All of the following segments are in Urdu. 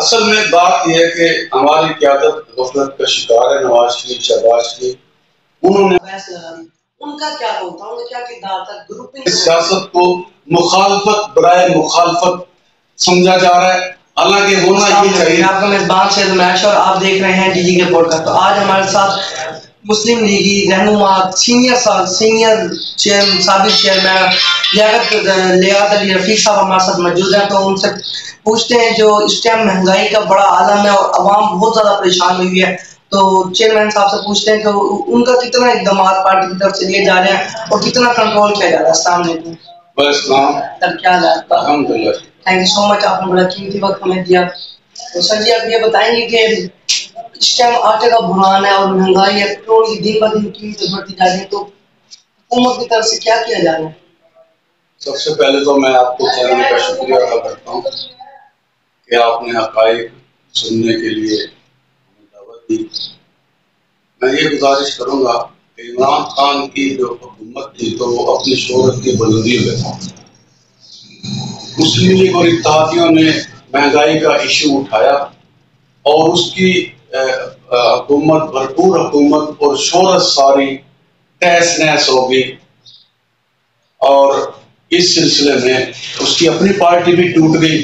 اصل میں بات یہ ہے کہ ہماری قیادت غفلت کا شکار ہے. نواز شریف شہباز شریف انہوں نے ان کا کیا ہوتا ہے، کیا کردار تھا گروپ سیاست کو مخالفت برائے مخالفت سمجھا جا رہا ہے، حالانکہ ہونا یہ چاہیے. آپ کا میزبان سے میش اور آپ دیکھ رہے ہیں ڈی جی کے بورڈ کا. تو آج ہمارے ساتھ مسلم لیگی رہنما سینئر سابق چیئرمین لیاقت علی رفیق صاحب ہمارے ساتھ موجود ہیں. تو ان سے پوچھتے ہیں جو اس ٹائم مہنگائی کا بڑا عالم ہے اور عوام بہت زیادہ پریشان ہوئی ہے، تو چیئرمین صاحب سے پوچھتے ہیں کہ ان کا کتنا اقدامات پارٹی کی طرف سے لیے جا رہے ہیں اور کتنا کنٹرول کیا جا رہا ہے. السلام علیکم. سر کیا حال ہے آپ کا؟ الحمدللہ. تھینک یو سو مچ، آپ نے بڑا قیمتی وقت ہمیں دیا. تو سر جی آپ یہ بتائیں گے کہ اس ٹائم آٹے کا بحران ہے اور مہنگائی ہے، پیٹرول کی دن بہ دن قیمتیں بڑھتی جا رہی ہیں، تو حکومت کی طرف سے کیا کیا جا رہا ہے؟ سب سے پہلے تو میں آپ کو چینل کا شکریہ ادا کرتا ہوں کہ آپ نے حقائق سننے کے لیے ہمیں دعوت دی. میں یہ گزارش کروں گا کہ عمران خان کی جو حکومت تھی تو وہ اپنی شہرت کی بلندی میں تھا. مسلم لیگ اور اتحادیوں نے مہنگائی کا ایشو اٹھایا اور اس کی حکومت بھرپور حکومت اور شہرت ساری تہس نہس ہو گئی، اور اس سلسلے میں اس کی اپنی پارٹی بھی ٹوٹ گئی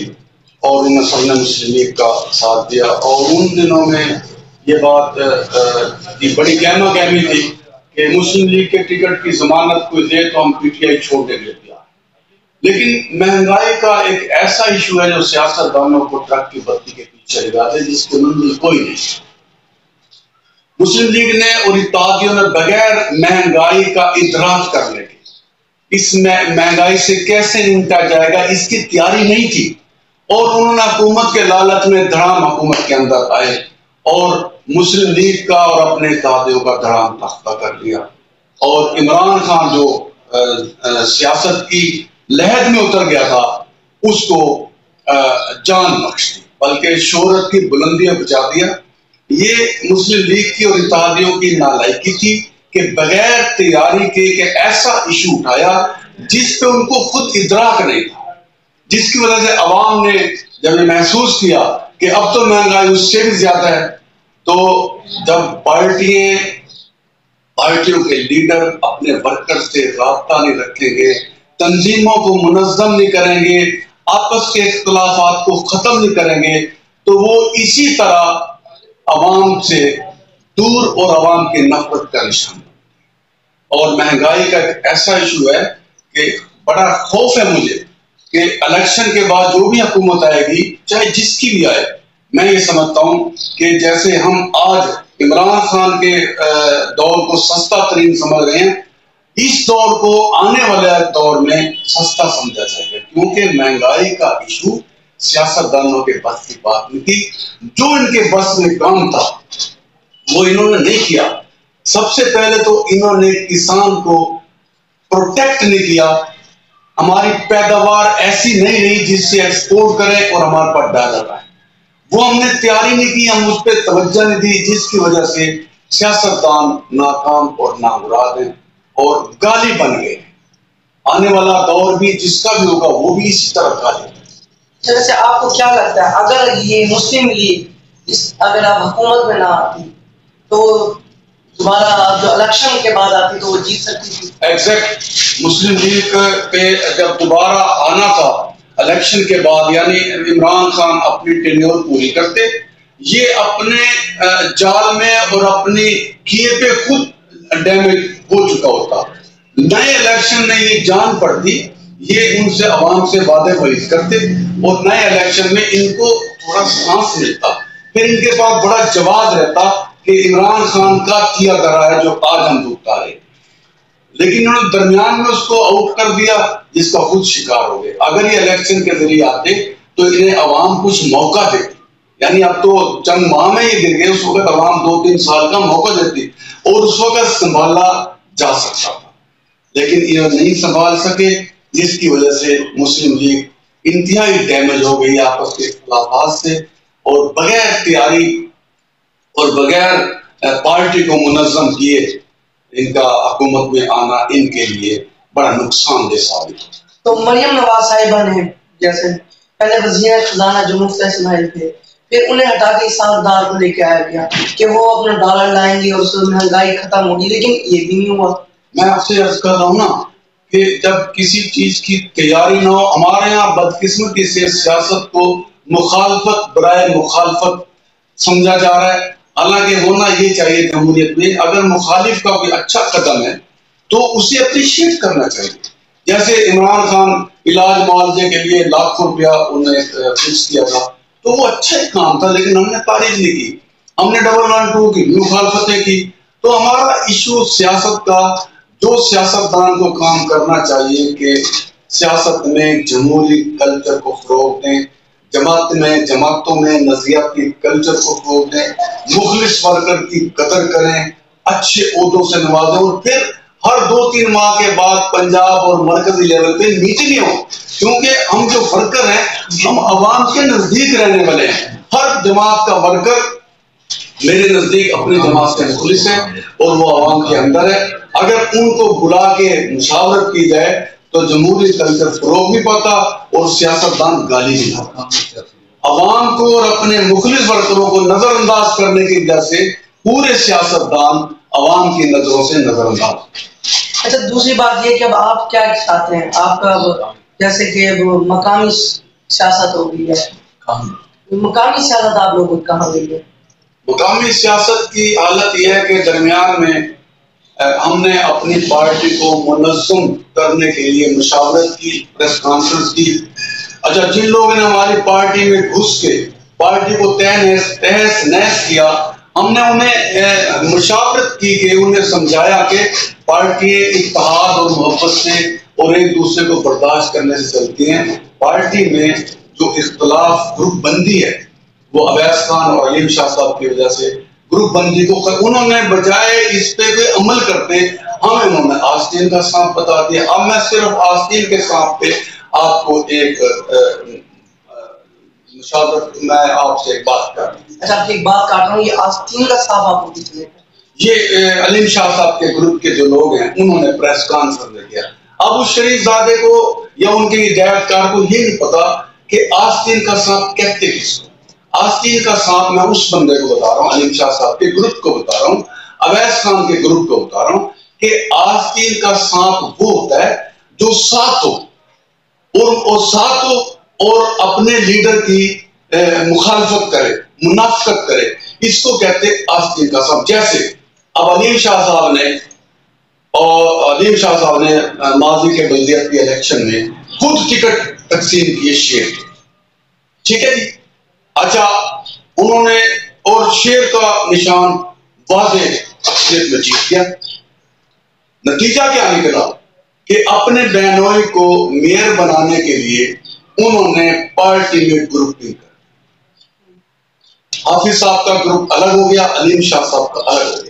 اور انہوں نے سب نے مسلم لیگ کا ساتھ دیا. اور ان دنوں میں یہ بات کی بڑی گہما گہمی تھی کہ مسلم لیگ کے ٹکٹ کی ضمانت کوئی دے تو ہم پی ٹی آئی چھوڑ دیں گے. لیکن مہنگائی کا ایک ایسا ایشو ہے جو سیاست دانوں کو ٹرک کی بتی کے پیچھے لگا دے، جس کی منزل کوئی نہیں. مسلم لیگ نے اور اتحادیوں نے بغیر مہنگائی کا ادراک کرنے کے اس مہنگائی سے کیسے نمٹا جائے گا اس کی تیاری نہیں کی، اور انہوں نے حکومت کے لالچ میں دھڑام حکومت کے اندر آئے اور مسلم لیگ کا اور اپنے اتحادیوں کا دھڑام تختہ کر لیا. اور عمران خان جو سیاست کی لہد میں اتر گیا تھا اس کو جان بخش دی، بلکہ شہرت کی بلندیاں بچا دیا. یہ مسلم لیگ کی اور اتحادیوں کی نالائکی تھی کہ بغیر تیاری کے ایک ایسا ایشو اٹھایا جس پہ ان کو خود ادراک نہیں تھا، جس کی وجہ سے عوام نے جب یہ محسوس کیا کہ اب تو مہنگائی اس سے بھی زیادہ ہے، تو جب پارٹیوں کے لیڈر اپنے ورکر سے رابطہ نہیں رکھیں گے، تنظیموں کو منظم نہیں کریں گے، آپس کے اختلافات کو ختم نہیں کریں گے، تو وہ اسی طرح عوام سے دور اور عوام کی نفرت کا نشان. اور مہنگائی کا ایک ایسا ایشو ہے کہ بڑا خوف ہے مجھے کہ الیکشن کے بعد جو بھی حکومت آئے گی چاہے جس کی بھی آئے، میں یہ سمجھتا ہوں کہ جیسے ہم آج عمران خان کے دور کو سستا ترین سمجھ رہے ہیں، اس دور کو آنے والے دور میں سستا سمجھا جائے گا، کیونکہ مہنگائی کا ایشو سیاست دانوں کے بس کی بات نہیں تھی. جو ان کے بس میں کام تھا وہ انہوں نے نہیں کیا. سب سے پہلے تو انہوں نے کسان کو پروٹیکٹ نہیں کیا. ہماری پیداوار ایسی نہیں رہی جس سے ایکسپورٹ کریں اور ہمارے پاس ڈالر آئے، وہ ہم نے تیاری نہیں کی، ہم اس پہ توجہ نہیں دی، جس کی وجہ سے سیاستدان ناکام اور نامراد ہیں اور گالی بن گئے. آنے والا دور بھی جس کا بھی ہوگا وہ بھی اسی طرح گالی. ویسے آپ کو کیا لگتا ہے اگر یہ مسلم لیگ اگر آپ حکومت میں نہ آتی تو دوبارہ جو الیکشن کے بعد آتی تو وہ جیت سکتی تھی؟ ایگزیکٹ. مسلم لیگ پہ جب دوبارہ آنا تھا الیکشن کے بعد، یعنی عمران خان اپنی ٹینیور پوری کرتے، یہ اپنے جال میں اور اپنی کیے پہ خود ڈیمیج ہو چکا ہوتا. نئے الیکشن میں یہ جان پڑتی، یہ ان سے عوام سے وعدے پریز کرتے اور نئے الیکشن میں ان کو تھوڑا سانس ملتا، پھر ان کے پاس بڑا جواز رہتا کہ عمران خان کا کیا کرا ہے جو آج ہم بھگتا رہے. لیکن انہوں نے درمیان میں اس کو آؤٹ کر دیا جس کا خود شکار ہو گئے. اگر یہ الیکشن کے ذریعے آتے تو انہیں عوام کچھ موقع دیتی، یعنی اب تو چند ماہ میں یہ گر گئے، اس وقت عوام 2-3 سال کا موقع دیتی اور اس وقت سنبھالا جا سکتا تھا. لیکن یہ نہیں سنبھال سکے، جس کی وجہ سے مسلم لیگ انتہائی ڈیمیج ہو گئی آپس کے اختلافات سے، اور بغیر تیاری اور بغیر پارٹی کو منظم کیے ان کا حکومت میں آنا ان کے لیے بڑا نقصان دہ ثابت ہو. تو مریم نواز صاحبہ نے جیسے پہلے وزیر خزانہ جو مفتیٰ اسماعیل تھے، پھر انہیں ہٹا کے اسحاق کو لے کے آیا گیا کہ وہ اپنا ڈالر لائیں گے اور اس میں مہنگائی ختم ہوگی، لیکن یہ بھی نہیں ہوا۔ میں آپ سے عرض کر رہا ہوں نا کہ جب کسی چیز کی تیاری نہ ہو، ہمارے یہاں بدقسمتی سے سیاست کو مخالفت برائے مخالفت سمجھا جا رہا ہے، حالانکہ ہونا یہ چاہیے جمہوریت میں اگر مخالف کا کوئی اچھا قدم ہے تو اسے اپریشیٹ کرنا چاہیے۔ جیسے عمران خان علاج معالجے کے لیے لاکھوں روپیہ انہوں نے فکس کیا تھا، تو وہ اچھا ایک کام تھا، لیکن ہم نے تعریف نہیں کی، ہم نے 112 کی مخالفتیں کی۔ تو ہمارا ایشو سیاست کا، جو سیاستدان کو کام کرنا چاہیے کہ سیاست میں جمہوری کلچر کو فروغ دیں، جماعتوں میں نظریاتی کلچر کو فروغ دیں، مخلص ورکر کی قدر کریں، اچھے عہدوں سے نوازیں، اور پھر ہر 2-3 ماہ کے بعد پنجاب اور مرکزی لیول پہ میٹنگیں ہوں، کیونکہ ہم جو ورکر ہیں ہم عوام کے نزدیک رہنے والے ہیں۔ ہر جماعت کا ورکر میرے نزدیک اپنی جماعت سے مخلص ہے اور وہ عوام کے اندر ہے۔ اگر ان کو بلا کے مشاورت کی جائے تو جمہوری کلچر فروغ نہیں پاتا اور سیاستدان گالی نہیں پاتا۔ عوام کو اور اپنے مخلص ورکروں کو نظر انداز کرنے کی وجہ سے پورے سیاستدان عوام کی نظروں سے نظر انداز۔ اچھا، دوسری بات یہ کہ اب آپ کیا چاہتے ہیں؟ آپ کا جیسے کہ مقامی سیاست ہو گئی ہے، مقامی سیاست آپ لوگوں کو کہاں گئی ہے؟ مقامی سیاست کی حالت یہ ہے کہ درمیان میں ہم نے اپنی پارٹی کو منظم کرنے کے لیے مشاورت کی، پریس کانفرنس کی۔ اچھا، جن لوگوں نے ہماری پارٹی میں گھس کے پارٹی کو تہس نہس کیا، ہم نے انہیں مشاورت کی کہ انہیں سمجھایا کہ پارٹی اتحاد اور محبت سے اور ایک دوسرے کو برداشت کرنے سے چلتی ہیں۔ پارٹی میں جو اختلاف گروپ بندی ہے وہ اویس خان اور علیم شاہ صاحب کی وجہ سے گروپ بندی کو انہوں نے بجائے اس پہ کوئی عمل کرتے ہمیں انہوں نے آستین کا سانپ بتا دیا۔ اب میں صرف آستین کے سانپ پہ آپ کو ایک مشاورت، میں آپ سے ایک بات کر رہا ہوں۔ اچھا، آپ کی ایک بات کاٹ رہا ہوں، یہ آستین کا سانپ آپ کو کس نے؟ یہ علیم شاہ صاحب کے گروپ کے جو لوگ ہیں انہوں نے پریس کانفرنس کیا۔ اب اس شریف زادے کو یا ان کے ہدایتکار کو یہ نہیں پتا کہ آستین کا سانپ کہتے کس کو۔ آستین کا سانپ میں اس بندے کو بتا رہا ہوں، علیم شاہ صاحب کے گروپ کو بتا رہا ہوں، اویس خان کے گروپ کو بتا رہا ہوں کہ آستین کا سانپ وہ ہوتا ہے جو ساتھ ہو اور اپنے لیڈر کی مخالفت کرے، منافقت کرے، اس کو کہتے آستین کا سانپ۔ جیسے اب علیم شاہ صاحب نے ماضی کے بلدیاتی الیکشن میں خود ٹکٹ تقسیم کیے شیر کے، ٹھیک ہے جی۔ اچھا، انہوں نے اور شیر کا نشان واضح اکثریت میں جیت گیا۔ نتیجہ کیا نکلا کہ اپنے بہنوئی کو میئر بنانے کے لیے انہوں نے پارٹی میں گروپنگ کر، حافظ صاحب کا گروپ الگ ہو گیا، علیم شاہ صاحب کا الگ ہو گیا۔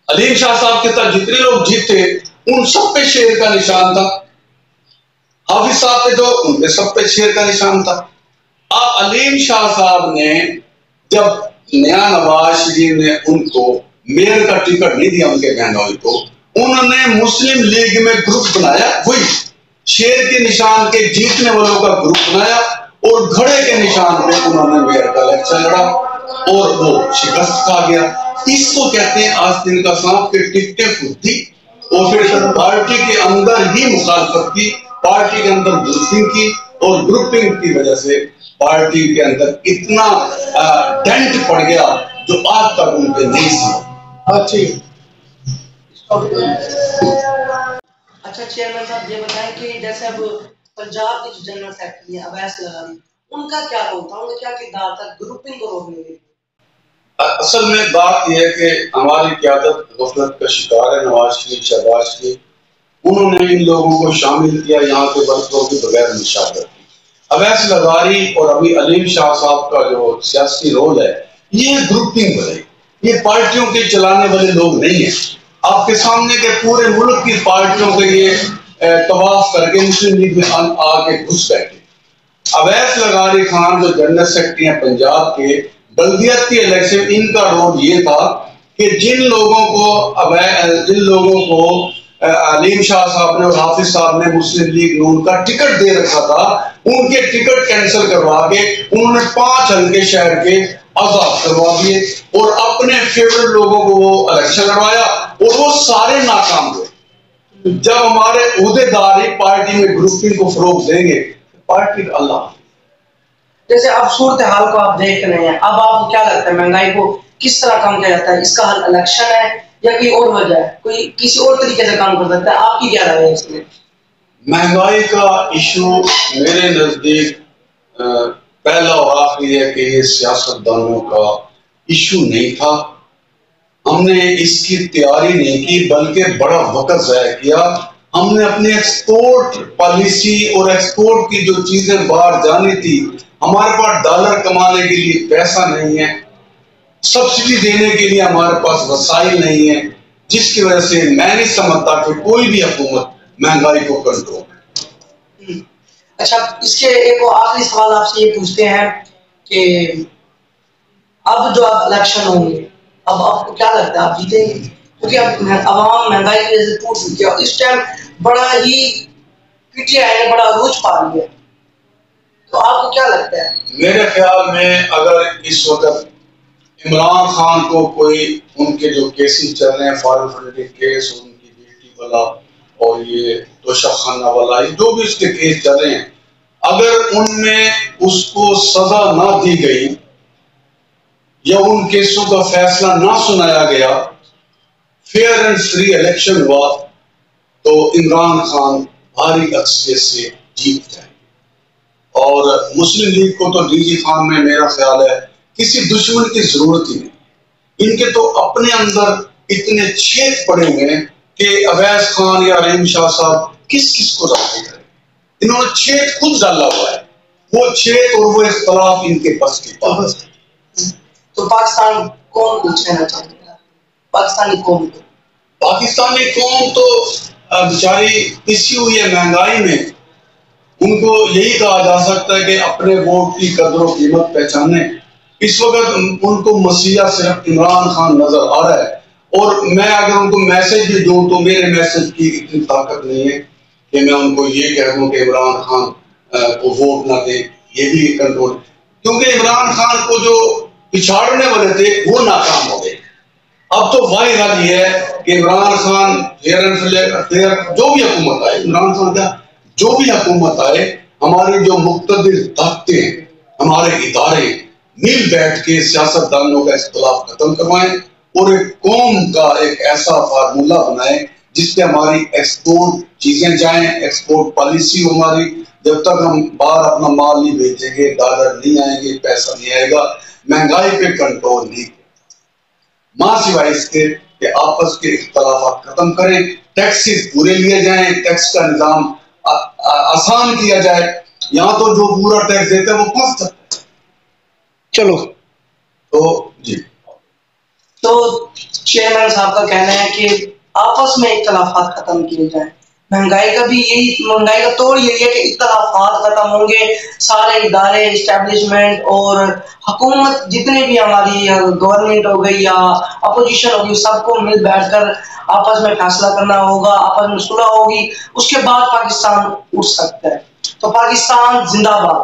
علیم شاہ صاحب کے ساتھ جتنے لوگ جیتے ان سب پہ شیر کا نشان تھا، حافظ صاحب پہ جو ان پہ سب پہ شیر کا نشان تھا۔ اب علیم شاہ صاحب نے جب نیا نواز شریف نے ان کو میئر کا ٹکٹ نہیں دیا ان کے بہنوئی کو، انہوں نے مسلم لیگ میں گروپ بنایا، وہی شیر کے نشان کے جیتنے والوں کا گروپ بنایا اور گھڑے کے نشان پہ انہوں نے میئر کا الیکشن لڑا اور وہ شکست کھا گیا۔ اس کو کہتے ہیں آستین کا سانپ کے ٹکٹیں پھوٹی اور پھر پارٹی کے اندر ہی مخالفت کی، پارٹی کے اندر گروپنگ کی اور گروپنگ کی وجہ سے پارٹی کے اندر اتنا ڈینٹ پڑ گیا جو آج تک ان پہ نہیں تھا۔ اچھا چیئرمین صاحب، یہ بتائیں کہ جیسے اب پنجاب کی جو جنرل سیکرٹری ہیں اویس لغاری، ان کا کیا رول تھا، ان کا کیا کردار تھا گروپنگ کو روکنے کے لیے؟ اصل میں بات یہ ہے کہ ہماری قیادت غفلت کا شکار ہے، نواز شریف شہباز شریف، انہوں نے ان لوگوں کو شامل کیا یہاں کے ورکروں کے بغیر مشاورت کی۔ اویس لغاری اور ابھی علیم شاہ صاحب کا جو سیاسی رول ہے یہ گروپنگ والے، یہ پارٹیوں کے چلانے والے لوگ نہیں ہیں۔ آپ کے سامنے کے پورے ملک کی پارٹیوں کے یہ طواف کر کے مسلم لیگ میں آ کے گھس بیٹھے۔ اویس لغاری خان جو جنرل سیکرٹری ہیں پنجاب کے، بلدیاتی الیکشن ان کا رول یہ تھا کہ جن لوگوں کو علیم شاہ صاحب نے اور حافظ صاحب نے مسلم لیگ نون کا ٹکٹ دے رکھا تھا، ان کے ٹکٹ کینسل کروا کے انہوں نے 5 حلقے شہر کے آزاد کروا دیے اور اپنے فیورٹ لوگوں کو وہ الیکشن لڑوایا اور وہ سارے ناکام ہوئے۔ جب ہمارے عہدیدار ہی پارٹی میں گروپنگ کو فروغ دیں گے، پارٹی اللہ۔ جیسے اب صورتحال کو آپ دیکھ رہے ہیں، اب آپ کو کیا لگتا ہے مہنگائی کو کس طرح کم کیا جاتا ہے؟ اس کا حل الیکشن ہے یا کوئی اور وجہ ہے؟ کوئی کسی اور طریقے سے کام کر سکتا ہے؟ آپ کی کیا رائے ہے اس میں؟ مہنگائی کا ایشو میرے نزدیک پہلا اور آخری ہے کہ یہ سیاستدانوں کا ایشو نہیں تھا، ہم نے اس کی تیاری نہیں کی بلکہ بڑا وقت ضائع کیا۔ ہم نے اپنی ایکسپورٹ پالیسی اور ایکسپورٹ کی جو چیزیں باہر جانی تھی، ہمارے پاس ڈالر کمانے کے لیے پیسہ نہیں ہے، سبسڈی دینے کے لیے ہمارے پاس وسائل نہیں ہے، جس کی وجہ سے میں نہیں سمجھتا کہ کوئی بھی حکومت مہنگائی کو کنٹرول کرے۔ اچھا، اس کے ایک آخری سوال آپ سے یہ پوچھتے ہیں کہ اب جو آپ الیکشن ہوں گے، اب آپ کو کیا لگتا ہے آپ جیتیں گے؟ کیونکہ اب عوام مہنگائی کی وجہ سے ٹوٹ چکی ہے اور اس ٹائم بڑا ہی پٹیا ہے، بڑا عروج پا رہی ہے، تو آپ کو کیا لگتا ہے؟ میرے خیال میں اگر اس وقت عمران خان کو کوئی ان کے جو کیسز چل رہے ہیں، فارن فنڈنگ کیس، ان کی بیٹی والا اور یہ توشہ خانہ والا، جو بھی اس کے کیس چل رہے ہیں، اگر ان میں اس کو سزا نہ دی گئی یا ان کیسوں کا فیصلہ نہ سنایا گیا، فیئر اینڈ فری الیکشن ہوا، تو عمران خان بھاری اکثریت سے جیت جائے۔ اور مسلم لیگ کو تو ڈی جی خان میں میرا خیال ہے کسی دشمن کی ضرورت ہی نہیں، ان کے تو اپنے اندر اتنے چھید پڑے ہوئے ہیں کہ اویس خان یا رحیم شاہ صاحب کس کو راضی کریں، انہوں نے چھید خود ڈالا ہوا ہے، وہ چھید اور وہ اختلاف ان کے بس کی بات ہے۔ تو پاکستان قوم کو کہنا چاہتے ہیں، پاکستانی قوم تو بیچاری پسی ہوئی ہے مہنگائی میں، ان کو یہی کہا جا سکتا ہے کہ اپنے ووٹ کی قدر و قیمت پہچانے۔ اس وقت ان کو مسیحا صرف عمران خان نظر آ رہا ہے، اور میں اگر ان کو میسج بھی دوں تو میرے میسج کی اتنی طاقت نہیں ہے کہ میں ان کو یہ کہہ دوں کہ عمران خان کو ووٹ نہ دیں، یہ بھی کنٹرول، کیونکہ عمران خان کو جو پچھاڑنے والے تھے وہ ناکام ہو گئے۔ اب تو واحد حل یہ ہے کہ عمران خان جو بھی حکومت آئے، عمران خان کیا جو بھی حکومت آئے، ہماری جو مقتدر طاقتیں ہیں، ہمارے ادارے مل بیٹھ کے سیاستدانوں کا اختلاف ختم کروائیں اور ایک قوم کا ایک ایسا فارمولہ بنائیں جس پہ ہماری ایکسپورٹ چیزیں جائیں، ایکسپورٹ پالیسی ہماری، جب تک ہم باہر اپنا مال نہیں بیچیں گے، ڈالر نہیں آئیں گے، پیسہ نہیں آئے گا، مہنگائی پہ کنٹرول نہیں، ماں سوائے اس کے کہ آپس کے اختلافات ختم کریں، ٹیکسز پورے لیے جائیں، ٹیکس کا نظام آسان کیا جائے، یہاں تو جو پورا ٹیکس دیتے ہیں وہ پھنس جاتا ہے۔ چلو تو جی، تو چیئرمین صاحب کا کہنا ہے کہ آپس میں اختلافات ختم کیے جائیں، مہنگائی کا توڑ یہی ہے کہ اختلافات ختم ہوں گے، سارے ادارے، اسٹیبلشمنٹ اور حکومت جتنے بھی ہماری گورنمنٹ ہو گئی یا اپوزیشن ہوگی، سب کو مل بیٹھ کر آپس میں فیصلہ کرنا ہوگا، آپس میں صلح ہوگی، اس کے بعد پاکستان اٹھ سکتا ہے۔ تو پاکستان زندہ باد۔